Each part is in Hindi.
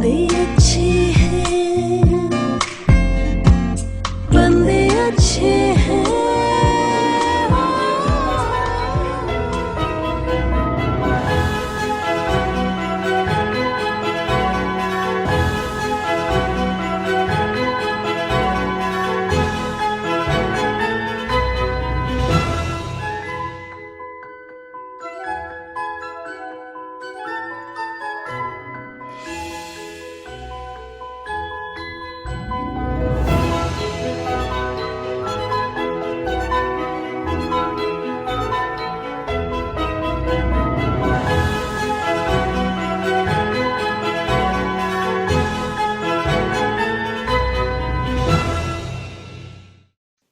बंदे अच्छे हैं, बंदे अच्छे हैं।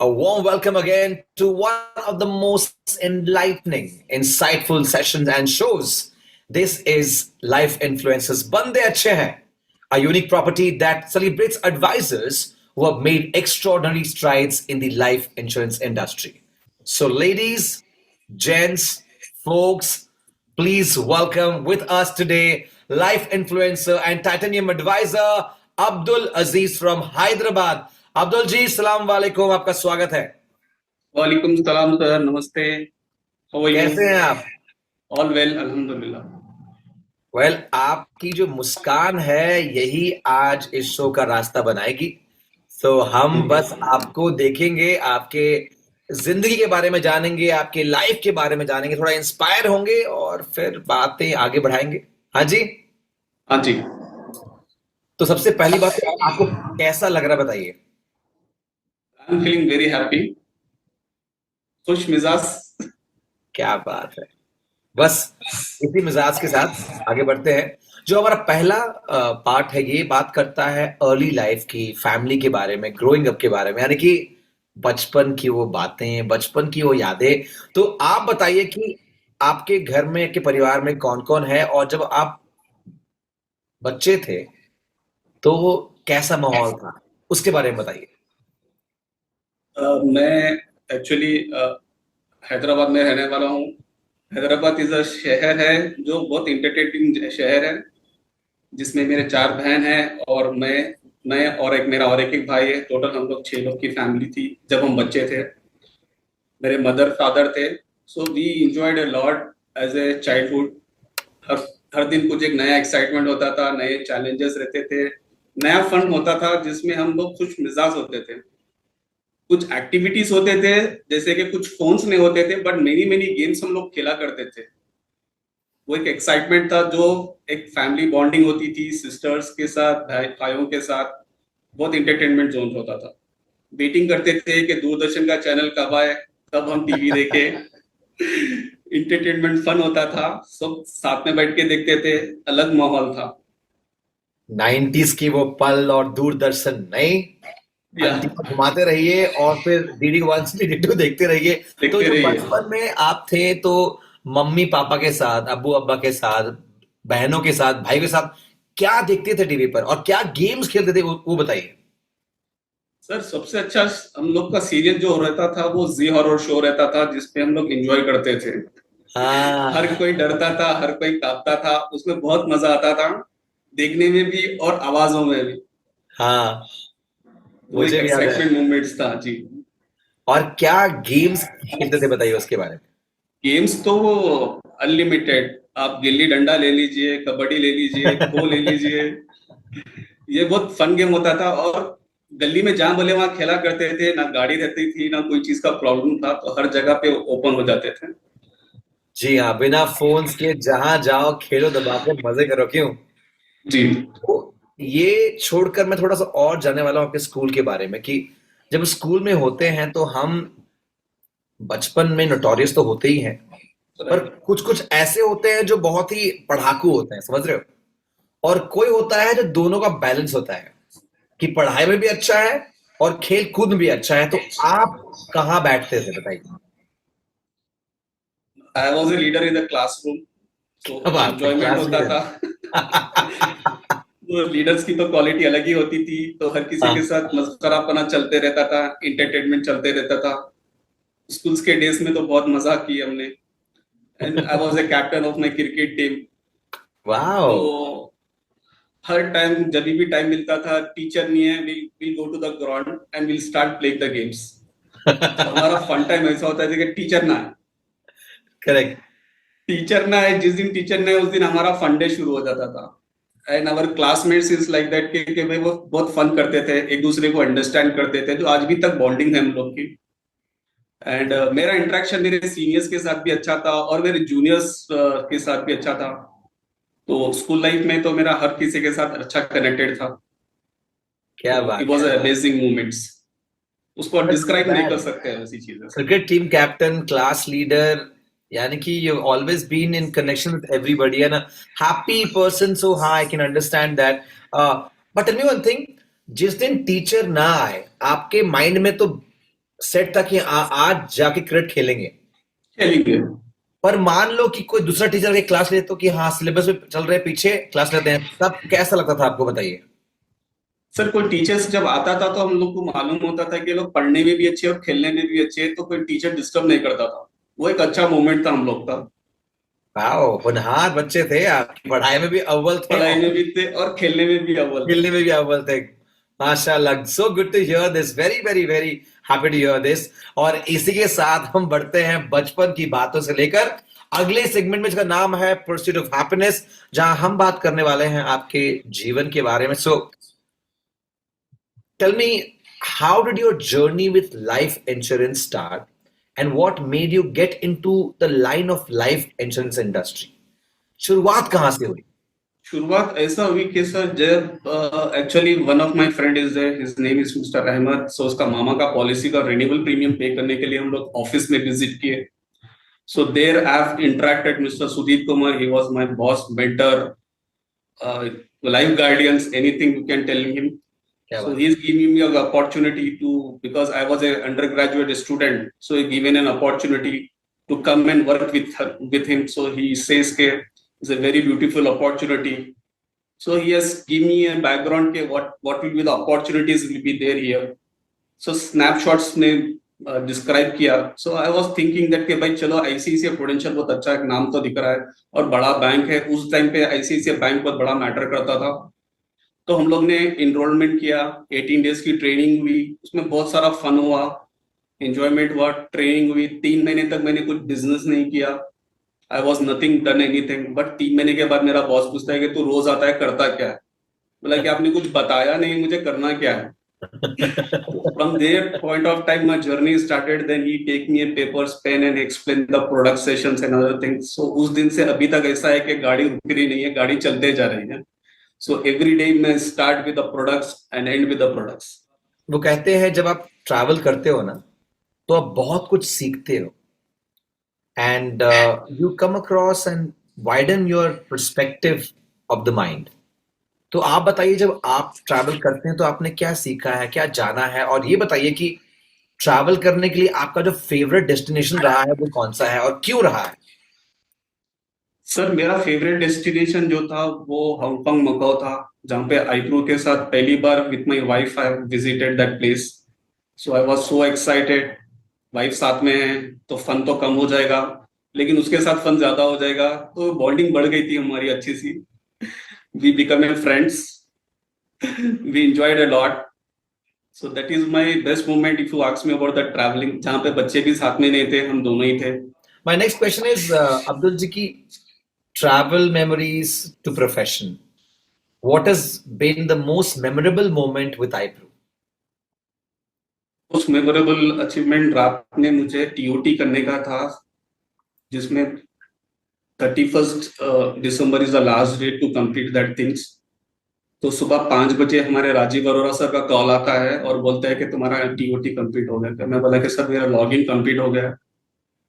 A warm welcome again to one of the most enlightening, insightful sessions and shows. This is Life Influencers Bande Achhe Hain, a unique property that celebrates advisors who have made extraordinary strides in the life insurance industry. So, ladies, gents, folks, please welcome with us today life influencer and titanium advisor Abdul Aziz from Hyderabad. Abdul जी सलाम वालेकुम, आपका स्वागत है। वालेकुम सलाम सर, नमस्ते। How are you? कैसे हैं आप? ऑल वेल, अल्हम्दुलिल्लाह। वेल, आपकी जो मुस्कान है यही आज इस शो का रास्ता बनाएगी। तो हम बस आपको देखेंगे, आपके जिंदगी के बारे में जानेंगे, आपके लाइफ के बारे में जानेंगे, थोड़ा इंस्पायर होंगे और फिर बातें आगे बढ़ाएंगे। हाँ जी। हाँ जी। तो सबसे पहली बात तो आपको कैसा लग रहा है बताइए। I am feeling very happy, खुश मिजाज। क्या बात है। बस इसी मिजाज के साथ आगे बढ़ते हैं। जो हमारा पहला पार्ट है ये बात करता है अर्ली लाइफ की, फैमिली के बारे में, ग्रोइंग अप के बारे में, यानी कि बचपन की वो बातें, बचपन की वो यादें। तो आप बताइए कि आपके घर में, के परिवार में कौन कौन है और जब आप बच्चे थे तो वो कैसा माहौल था, उसके बारे में बताइए। मैं एक्चुअली हैदराबाद में रहने वाला हूँ। हैदराबाद इज अ शहर है जो बहुत इंटरटेनिंग शहर है, जिसमें मेरे 4 बहन हैं और मैं और एक भाई है। टोटल हम लोग 6 लोग की फैमिली थी जब हम बच्चे थे। मेरे मदर फादर थे, so we enjoyed a lot as a childhood. हर हर दिन कुछ एक नया एक्साइटमेंट होता था, नए चैलेंजेस रहते थे, नया फन होता था जिसमें हम लोग खुश मिजाज होते थे। कुछ एक्टिविटीज होते थे, जैसे कि कुछ फोन्स नहीं होते थे, बट मेनी मेनी गेम्स हम लोग खेला करते थे। वो एक एक्साइटमेंट था, जो एक फैमिली बॉन्डिंग होती थी सिस्टर्स के साथ, भाइयों के साथ। बहुत इंटरटेनमेंट जोन होता था। वेटिंग करते थे कि दूरदर्शन का चैनल कब आए, तब हम टीवी देखे। इंटरटेनमेंट फन होता था, सब साथ में बैठ के देखते थे, अलग माहौल था। 90s की वो पल और दूरदर्शन नहीं, या अंतिम घुमाते रहिए और फिर डीडी वन से डीडी टू देखते रहिए। तो देखते जो रहिए। बचपन में आप थे तो मम्मी पापा के साथ, अब्बू अब्बा के साथ, बहनों के साथ, भाई के साथ क्या देखते थे टीवी पर और क्या गेम्स खेलते थे, वो बताइए। सर, सबसे अच्छा हम लोग का सीरियल जो रहता था वो जी हॉरर शो रहता था, जिसपे हम लोग एंजॉय करते थे। हर हाँ, कोई डरता था, हर कोई कांपता था, उसमें बहुत मजा आता था, देखने में भी और आवाजों में भी। हाँ, वो एक मुझे भी याद है। एक्साइटमेंट मोमेंट्स था जी। और क्या गेम्स खेलते थे बताइए उसके बारे में। गेम्स तो अनलिमिटेड। आप गिल्ली डंडा ले लीजिए, कबड्डी ले लीजिए, खो ले लीजिए। ये बहुत फन गेम होता था, और गली में जहां बोले वहां खेला करते थे। ना गाड़ी रहती थी, ना कोई चीज का प्रॉब्लम था, तो हर जगह पे ओपन हो जाते थे। जी हाँ, बिना फोन्स के जहां जाओ खेलो, दबा के मजे करो, क्यों। जी। तो ये छोड़कर मैं थोड़ा सा और जानने वाला हूँ आपके स्कूल के बारे में कि जब स्कूल में होते हैं तो हम बचपन में नोटोरियस तो होते ही हैं, पर कुछ कुछ ऐसे होते हैं जो बहुत ही पढ़ाकू होते हैं, समझ रहे हो। और कोई होता है जो दोनों का बैलेंस होता है कि पढ़ाई में भी अच्छा है और खेल कूद में भी अच्छा है। तो आप कहाँ बैठते थे बताइए। I was a leader in the classroom, तो क्या बात है, एंजॉयमेंट क्लास होता लीडर। था। तो लीडर्स की तो क्वालिटी अलग ही होती थी, तो हर किसी के हाँ, साथ मस्करापना चलते रहता था, इंटरटेनमेंट चलते रहता था। स्कूल्स के डेज में तो बहुत मजा की हमने। And I was a captain of my cricket team. वाह। तो हर टाइम जब भी टाइम मिलता था, टीचर नहीं है, we'll go to the ground and we'll start playing the games. तो हमारा फन टाइम ऐसा होता है कि टीचर ना है, करेक्ट। टीचर ना है, जिस दिन टीचर ने उस दिन हमारा फन डे शुरू हो जाता था। And our classmates is like that कि भाई वो बहुत फन करते थे, एक दूसरे को अंडरस्टैंड करते थे, तो आज भी तक बॉन्डिंग है हम लोग की। एंड मेरा इंटरेक्शन मेरे सीनियर्स के साथ भी अच्छा था और मेरे जूनियर्स के साथ भी अच्छा था। तो स्कूल लाइफ में तो मेरा हर किसी के साथ अच्छा कनेक्टेड था। क्या तो बात इट वाज है। अमेजिंग मोमेंट्स, उसको That's not डिस्क्राइब नहीं कर bad. सकते हैं ऐसी चीजें। Cricket team captain, class leader, यानी कि you always been in connection with everybody and happy person, so हाँ I can understand that. But tell me one thing, जिस दिन टीचर ना आए आपके माइंड में तो सेट था कि आज जाके क्रिकेट खेलेंगे, खेलेंगे। पर मान लो कि कोई दूसरा टीचर के क्लास ले तो कि हाँ सिलेबस में चल रहे पीछे क्लास लेते हैं, तब कैसा लगता था आपको, बताइए। सर कोई टीचर्स जब आता था तो हम लोग को मालूम होता था कि ये लोग पढ़ने में भी अच्छे और खेलने में भी अच्छे हैं, तो कोई टीचर डिस्टर्ब नहीं करता था। वो एक अच्छा मोमेंट था हम लोग का। वाओ, होनहार बच्चे थे, आपकी पढ़ाई में भी अव्वल थे पढ़ाई में और भी थे और खेलने में भी अव्वल थे। खेलने में भी अव्वल थे। माशाल्लाह, so good to hear this, very very very happy to hear this. और इसी के साथ हम बढ़ते हैं बचपन की बातों से लेकर अगले सेगमेंट में, जिसका नाम है परस्यूट ऑफ हैप्पीनेस, जहां हम बात करने वाले हैं आपके जीवन के बारे में। So tell me, how did your journey with life insurance start and what made you get into the line of life insurance industry? शुरुआत कहां से हुई? शुरुआत ऐसा हुई कि सर जब actually one of my friend is there, his name is mister Ahmed. So उसका मामा का पॉलिसी का रिन्यूअल प्रीमियम पे करने के लिए हम लोग ऑफिस में विजिट किए। So there I have interacted mister Sudeep Kumar, he was my boss, mentor, life guardians, anything you can tell him. क्या So बात? he's giving me an opportunity to, because I was an undergraduate student, so he given an opportunity to come and work with him. So he says that it's a very beautiful opportunity. So he has given me a background के what will be the opportunities will be there here. So snapshots ने डिस्क्राइब किया। सो आई वाज थिंकिंग दैट कि भाई चलो आईसीआईसीआई प्रूडेंशियल बहुत अच्छा एक नाम तो दिख रहा है और बड़ा बैंक है। उस टाइम पे आईसीआईसीआई बैंक बहुत बड़ा मैटर करता था। तो हम लोग ने इनरोलमेंट किया, 18 डेज की ट्रेनिंग हुई, उसमें बहुत सारा फन हुआ, एंजॉयमेंट हुआ, ट्रेनिंग हुई। 3 महीने तक मैंने कुछ बिजनेस नहीं किया, I was nothing done anything. But 3 महीने के बाद मेरा बॉस पूछता है कि तू रोज आता है, करता क्या है? बोला कि आपने कुछ बताया नहीं मुझे, करना क्या है? From their point of time, my journey started. Then he take me a papers, pen and explain the product sessions and other things. So उस दिन से अभी तक ऐसा है कि गाड़ी रुक रही नहीं है, गाड़ी चलते जा रही है। So every day मैं start with the products and end with the products. वो कहते हैं जब आप ट्रैवल करते हो ना, तो आप बहुत कुछ सीखते हो and you come across and widen your perspective of the mind. तो आप बताइए, जब आप ट्रैवल करते हैं तो आपने क्या सीखा है, क्या जाना है? और ये बताइए कि ट्रैवल करने के लिए आपका जो फेवरेट डेस्टिनेशन रहा है वो कौन सा है और क्यों रहा है? सर मेरा फेवरेट डेस्टिनेशन जो था वो हांगकांग मकाओ था, जहाँ पे आईप्रू के साथ पहली बार with my wife I visited that place. So I was so excited. Wife साथ में है तो फन तो कम हो जाएगा, लेकिन उसके साथ फन ज्यादा हो जाएगा, तो बॉन्डिंग बढ़ गई थी हमारी अच्छी सी। We become a friends, we enjoyed a lot. So that is my best moment if you ask me about the travelling, जहाँ पे बच्चे भी साथ में नहीं थे, हम दोनों ही थे। My next question is, Abdul ji की travel memories to profession. What has been the most memorable moment with iPro? उस मेमोरेबल अचीवमेंट रात में मुझे टीओटी करने का था, जिसमें 31st December is the last date to complete that things. तो सुबह 5 बजे हमारे राजीव अरोरा सर का कॉल आता है और बोलता है कि तुम्हारा टीओटी कंप्लीट हो गया। मैं बोला कि सर मेरा लॉगिन कंप्लीट हो गया।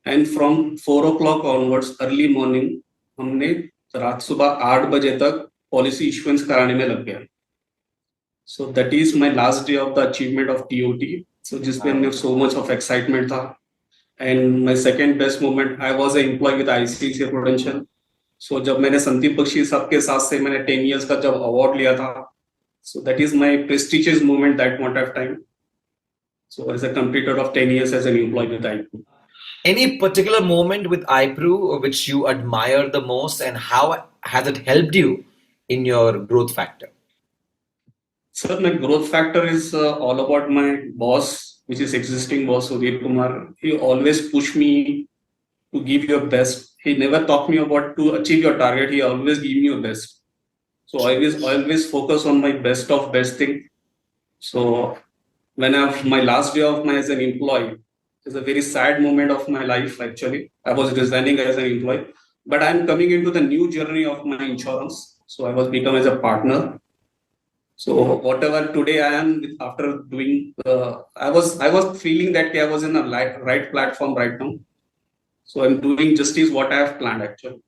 And from 4 o'clock onwards early morning हमने रात सुबह 8 बजे तक पॉलिसी इश्यूएंस कराने में लग गया। So that is my last day of the achievement of TOT. So जिसमें हमने सो मच ऑफ एक्साइटमेंट था। And my second best moment, I was an employ with ICICI Prudential. So जब मैंने संदीप बख्शी साहब के साथ से मैंने 10 years का जब अवार्ड लिया था, so that is my prestigious moment that point of time. So as a completer of 10 years as an employ with IP. Any particular moment with iPro which you admire the most, and how has it helped you in your growth factor? Sir, my growth factor is all about my boss, which is existing boss Sudhir Kumar. He always push me to give your best. He never talk me about to achieve your target. He always give me your best. So I always focus on my best of best thing. So when I my last day of my as an employee is a very sad moment of my life. Actually, I was resigning as an employee, but I'm coming into the new journey of my insurance. So I was become as a partner. So whatever today I am after doing, I was feeling that I was in a right platform right now. So I'm doing justice what I have planned actually.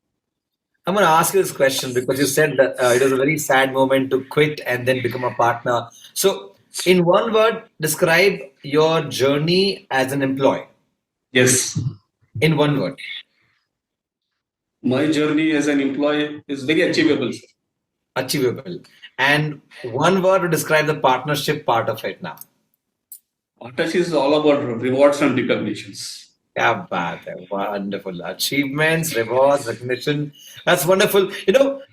I'm going to ask you this question because you said that it was a very sad moment to quit and then become a partner. So, in one word, describe your journey as an employee. Yes, In one word, my journey as an employee is very achievable, sir. achievable. And one word to describe the partnership part of it now. Artash is all about rewards and recognitions. Yeah, bad. Wonderful. Achievements, rewards, recognition. That's wonderful.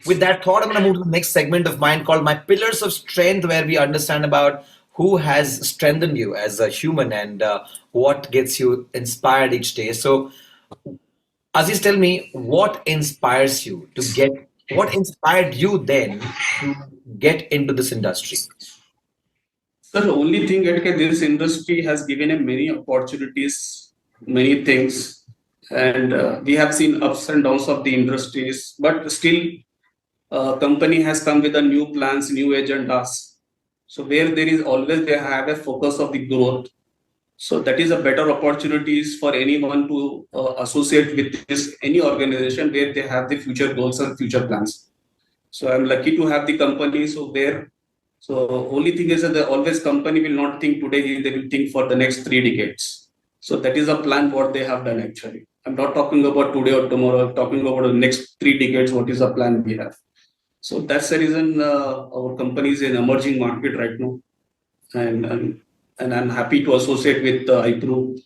With that thought, I'm going to move to the next segment of mine called My Pillars of Strength, where we understand about who has strengthened you as a human and what gets you inspired each day. So, Aziz, tell me what inspires you what inspired you then to get into this industry? Sir, the only thing that this industry has given him many opportunities, many things, and we have seen ups and downs of the industries, but still, company has come with a new plans, new agendas. So where there is always they have a focus of the growth. So that is a better opportunities for anyone to associate with this any organization where they have the future goals and future plans. So I'm lucky to have the company. So only thing is that the always company will not think today, they will think for the next 3 decades. So that is a plan what they have done actually. I'm not talking about today or tomorrow, I'm talking about the next 3 decades, what is the plan we have. So that's the reason our company is in emerging market right now. And I'm happy to associate with iPro.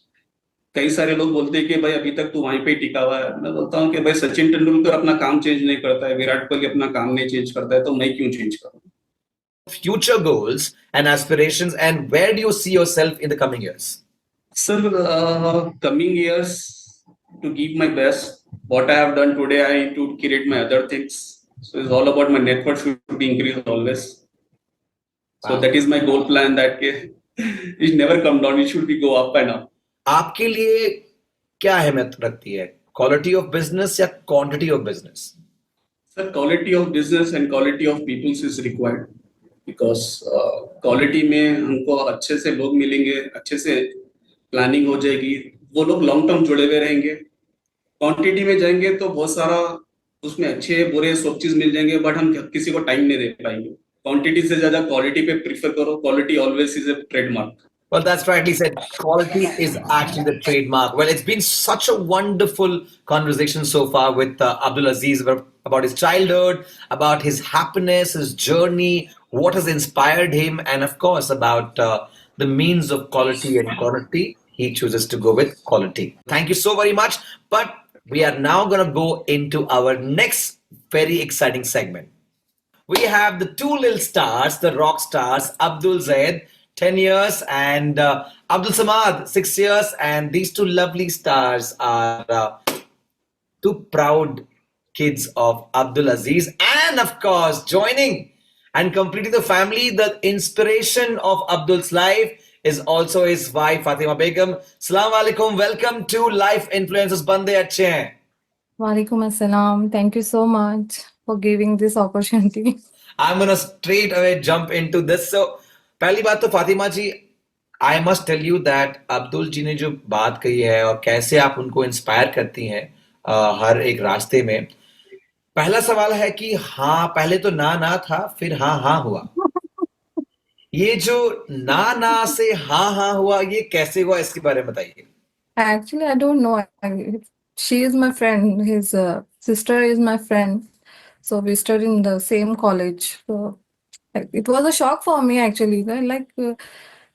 कई सारे लोग बोलते हैं कि भाई अभी तक तू वहीं पे ही टिका हुआ है। मैं बोलता हूँ कि भाई सचिन तेंदुलकर अपना काम चेंज नहीं करता है, विराट कोहली अपना काम नहीं चेंज करता है, तो मैं क्यों चेंज करूँ? Future goals and aspirations, and where do you see yourself in the coming years? Sir, coming years to give my best. What I have done today, I need to create my other things. So it's all about my network should be increased always. So Wow. that is my goal plan that it never come down. It should be go up and up. आपके लिए क्या अहमियत रखती है, क्वालिटी ऑफ बिजनेस या quantity of business? Sir, quality of business and quality of peoples is required because quality में हमको अच्छे से लोग मिलेंगे, अच्छे से प्लानिंग हो जाएगी, वो लोग लॉन्ग टर्म जुड़े हुए रहेंगे. क्वांटिटी में जाएंगे तो बहुत सारा उसमें अच्छे बुरे सब चीज मिल जाएंगे, बट हम किसी को टाइम नहीं दे पाएंगे. क्वांटिटी से ज्यादा क्वालिटी पे प्रीफर करो. Quality always is a trademark. Well, that's rightly said. Quality is actually the trademark. Well, it's been such a wonderful conversation so far with Abdul Aziz about his childhood, about his happiness, his journey, what has inspired him, and of course, about the means of quality and quantity. He chooses to go with quality. Thank you so very much. But we are now going to go into our next very exciting segment. We have the two little stars, the rock stars, Abdul Zaid, 10 years, and Abdul Samad, 6 years. And these two lovely stars are two proud kids of Abdul Aziz. And of course, joining and completing the family, the inspiration of Abdul's life is also his wife, Fatima Begum. Assalamu alaikum. Welcome to Life Influences Bande Achhe Hain. Walaikum Assalam. Thank you so much for giving this opportunity. I'm gonna straight away jump into this. So, पहली बात तो फातिमा जी, I must tell you that Abdul जी ने जो बात कही है और कैसे आप उनको इंस्पायर करती हैं हर एक रास्ते में. पहला सवाल है कि हाँ, पहले तो ना था, फिर हाँ हाँ हुआ. ये जो ना से हाँ हुआ, ये कैसे हुआ, इसके बारे में बताइए. Actually, I don't know. She is my friend. His sister is my friend. So we studied in the same college. So it was a shock for me actually.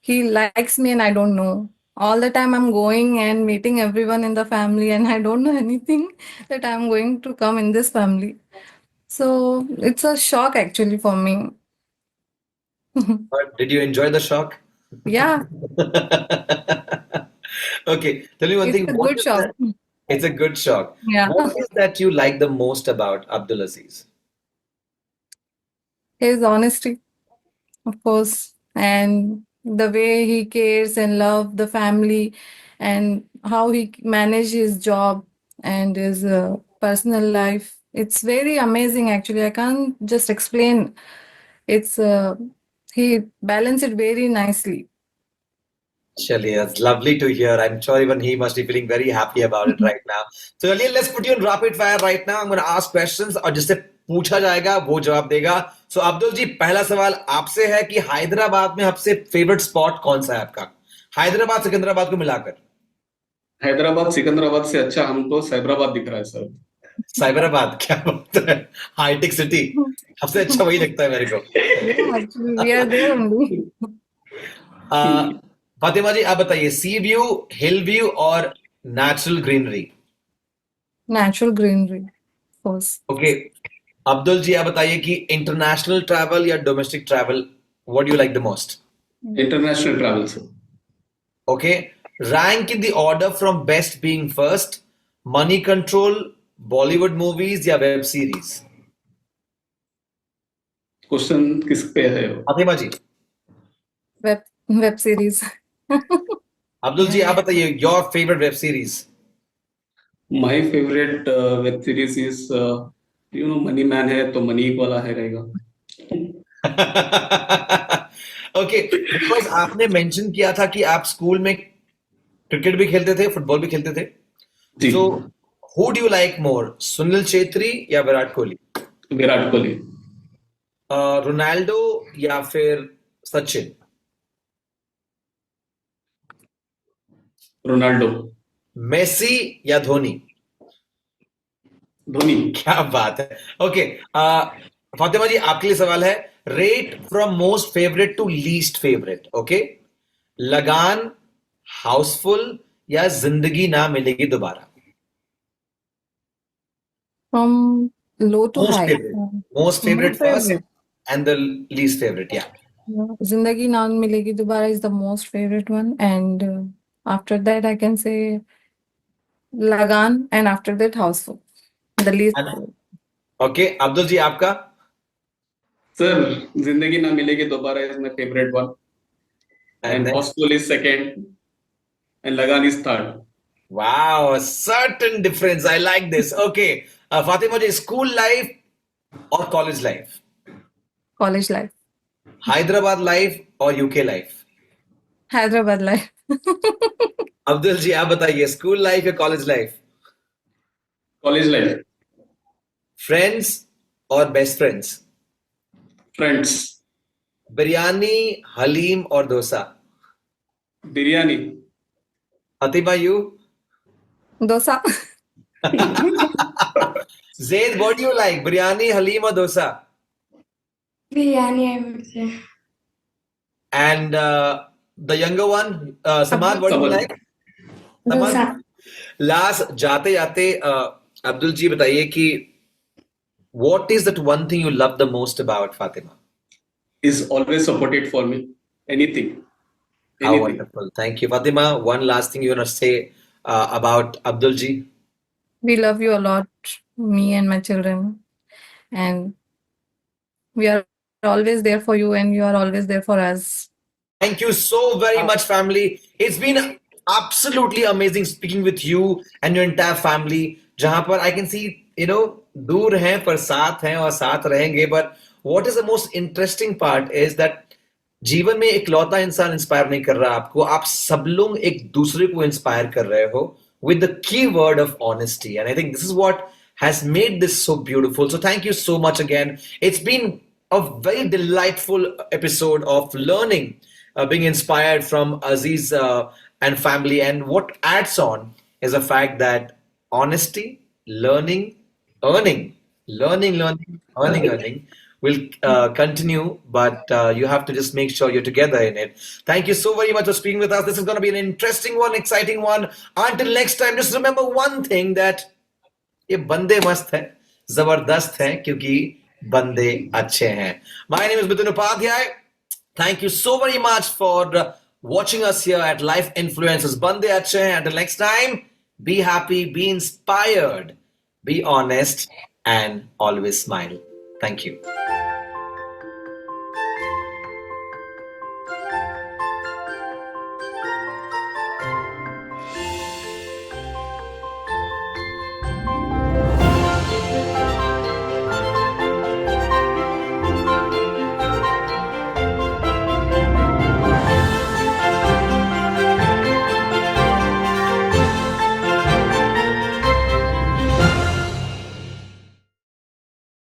He likes me and I don't know. All the time I'm going and meeting everyone in the family and I don't know anything that I'm going to come in this family. So it's a shock actually for me. But did you enjoy the shock? Yeah, Okay, tell me one it's thing. a What good is shock. that? It's a good shock. Yeah. What is that you like the most about Abdul Aziz? His honesty, of course, and the way he cares and love the family, and how he manage his job and his personal life. It's very amazing actually. I can't just explain. It's he balanced it very nicely. Chaliye, that's lovely to hear. I'm sure even he must be feeling very happy about it right now. So, चलिए, let's put you in rapid fire right now. I'm going to ask questions और जिससे पूछा जाएगा वो जवाब देगा. So, अब्दुल जी, पहला सवाल आपसे है कि हैदराबाद में आपसे फेवरेट स्पॉट कौन सा है आपका? हैदराबाद सिकंदराबाद को मिलाकर. हैदराबाद सिकंदराबाद से अच्छा हमको साइबराबाद दिख रहा है सर। साइबराबाद, क्या बात है. हाईटेक सिटी, सबसे अच्छा वही लगता है मेरे को. Yeah, actually, we are there only. Fatima ji, आप बताइए, सी व्यू, हिल व्यू और natural greenery. Natural greenery, of course. Okay, Abdul ji, आप बताइए कि इंटरनेशनल ट्रैवल या domestic travel, what do you like the most? International travel sir. Okay, rank in the order from best being first, money control, Bollywood movies या वेब सीरीज? क्वेश्चन किस पे है? फातिमा जी. Web series. अब्दुल जी, आप बताइए, your favourite web series. My favourite web series is money man है तो मनी वाला है रहेगा। ओके, बिकॉज आपने मेंशन किया था कि आप स्कूल में क्रिकेट भी खेलते थे, फुटबॉल भी खेलते थे. जी। So who do you like more, Sunil Chhetri या विराट कोहली? विराट कोहली। रोनाल्डो या फिर सचिन? रोनाल्डो। मेसी या धोनी? धोनी। क्या बात है. ओके, फातिमा जी, आपके लिए सवाल है. Rate from most favourite to least favourite. Okay, Lagaan, Housefull या जिंदगी ना मिलेगी दोबारा? From low to Most high. favorite. Most favorite Most first favorite. and the least favorite. Yeah. Zindagi Na Milegi Dobara is the most favorite one, and after that I can say Lagan, and after that Houseful. The least. Okay, Abdul जी, आपका? सर, जिंदगी Na Milegi Dobara is my favourite one, And and then? Housefull is second, and Lagaan is third. Wow, a certain difference. I like this. Okay, Fatima ji, school life or college life? College life. Hyderabad life or UK life? Hyderabad life. Abdul ji, आप बताइए, स्कूल लाइफ या college life? College life. Friends और best friends? Friends. Biryani, haleem और dosa? Biryani. Fatima, you? Dosa. Zaid, what do you like? Biryani, haleem or dosa? Biryani, I would say. And the younger one, Samad, what do you Samad. like? Samad? Dosa. Last, जाते जाते अब्दुल जी बताइए कि what is that one thing you love the most about Fatima? Is always supported for me. Anything. How Anything. wonderful. Thank you. Fatima, one last thing you want to say about Abdul ji? We love you a lot, me and my children, and we are always there for you, and you are always there for us. Thank you so very much, family. It's been absolutely amazing speaking with you and your entire family. जहां पर I can see, दूर हैं पर साथ हैं और साथ रहेंगे. But what is the most interesting part is that जीवन में इकलौता इंसान इंस्पायर नहीं कर रहा आपको, आप सब लोग एक दूसरे को इंस्पायर कर रहे हो with the key word of honesty. And I think this is what has made this so beautiful. So thank you so much again. It's been a very delightful episode of learning, being inspired from Aziz and family. And what adds on is the fact that honesty, learning, earning will continue, but you have to just make sure you're together in it. Thank you so very much for speaking with us. This is going to be an interesting one, exciting one. Until next time, just remember one thing, that ये बंदे मस्त है, जबरदस्त हैं क्योंकि बंदे अच्छे हैं. My name is Mithun Upadhyay. Thank you so very much for watching us here at Life Influencers Bande Achhe Hain. Until next time, be happy, be inspired, be honest, and always smile. Thank you.